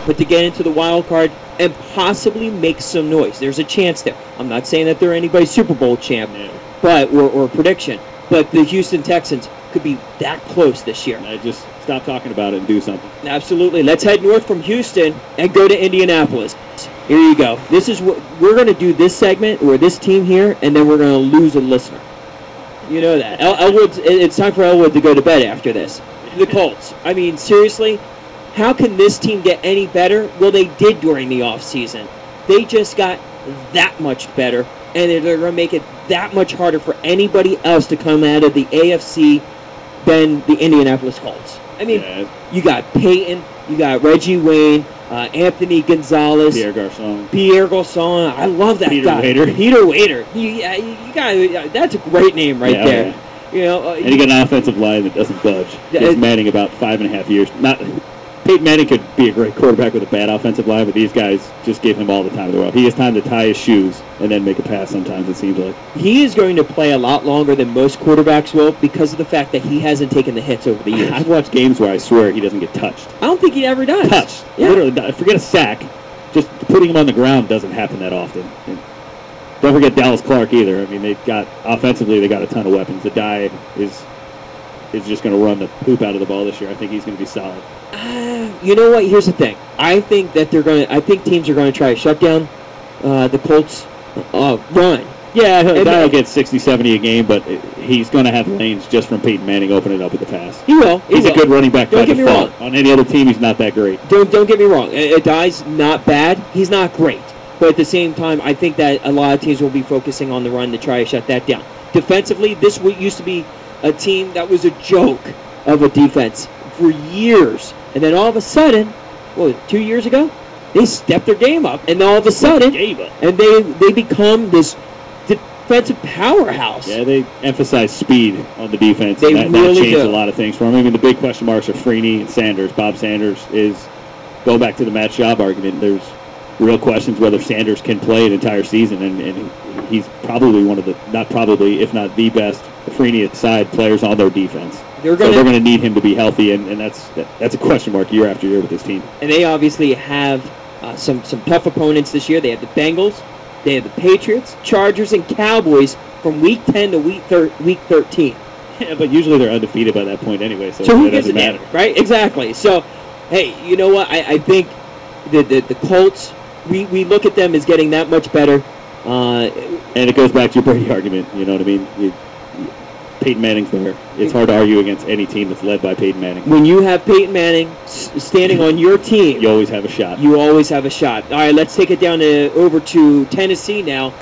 but to get into the wild card and possibly make some noise. There's a chance there. I'm not saying that they're anybody's Super Bowl champ, but or prediction. But the Houston Texans could be that close this year. Just stop talking about it and do something. Absolutely. Let's head north from Houston and go to Indianapolis. Here you go. This is what we're going to do, this segment or this team here, and then we're going to lose a listener. You know that. It's time for Elwood to go to bed after this. The Colts. I mean, seriously, how can this team get any better? Well, they did during the offseason. They just got that much better, and they're going to make it that much harder for anybody else to come out of the AFC than the Indianapolis Colts. I mean, you got Peyton, you got Reggie Wayne, Anthony Gonzalez, Pierre Garçon. I love that guy. Peter Wader. You got that's a great name right there. Yeah. You know, and you got an offensive line that doesn't budge. Gives Manning about 5.5 years. Peyton Manning could be a great quarterback with a bad offensive line, but these guys just give him all the time in the world. He has time to tie his shoes and then make a pass sometimes, it seems like. He is going to play a lot longer than most quarterbacks will because of the fact that he hasn't taken the hits over the years. I've watched games where I swear he doesn't get touched. I don't think he ever does. Touched. Yeah. Literally, forget a sack. Just putting him on the ground doesn't happen that often. And don't forget Dallas Clark either. I mean, offensively, they got a ton of weapons. The guy is just going to run the poop out of the ball this year. I think he's going to be solid. You know what? Here's the thing. I think teams are going to try to shut down the Colts' run. Yeah, he'll get 60, 70 a game, but he's going to have lanes just from Peyton Manning opening up with the pass. He will. He's a good running back by default. Don't get me wrong. On any other team, he's not that great. Don't get me wrong. Adai's not bad. He's not great. But at the same time, I think that a lot of teams will be focusing on the run to try to shut that down. Defensively, this used to be a team that was a joke of a defense for years. And then all of a sudden, 2 years ago, they stepped their game up. And all of a sudden, and they become this defensive powerhouse. Yeah, they emphasize speed on the defense. They that really changed do. A lot of things for them. I mean, the big question marks are Freeney and Sanders. Bob Sanders is, go back to the Matt Schaub argument, there's real questions whether Sanders can play an entire season, and he's probably one of the, not probably, if not the best, Freeney aside, players on their defense. They're going to need him to be healthy, and that's a question mark year after year with this team. And they obviously have some tough opponents this year. They have the Bengals, they have the Patriots, Chargers, and Cowboys from Week 10 to Week 13. Yeah, but usually they're undefeated by that point anyway, so who it doesn't matter. Right? Exactly. So, hey, you know what? I think the Colts, we look at them as getting that much better. And it goes back to your Brady argument, you know what I mean? Peyton Manning's there. It's hard to argue against any team that's led by Peyton Manning. When you have Peyton Manning standing on your team, you always have a shot. You always have a shot. All right, let's take it down over to Tennessee now.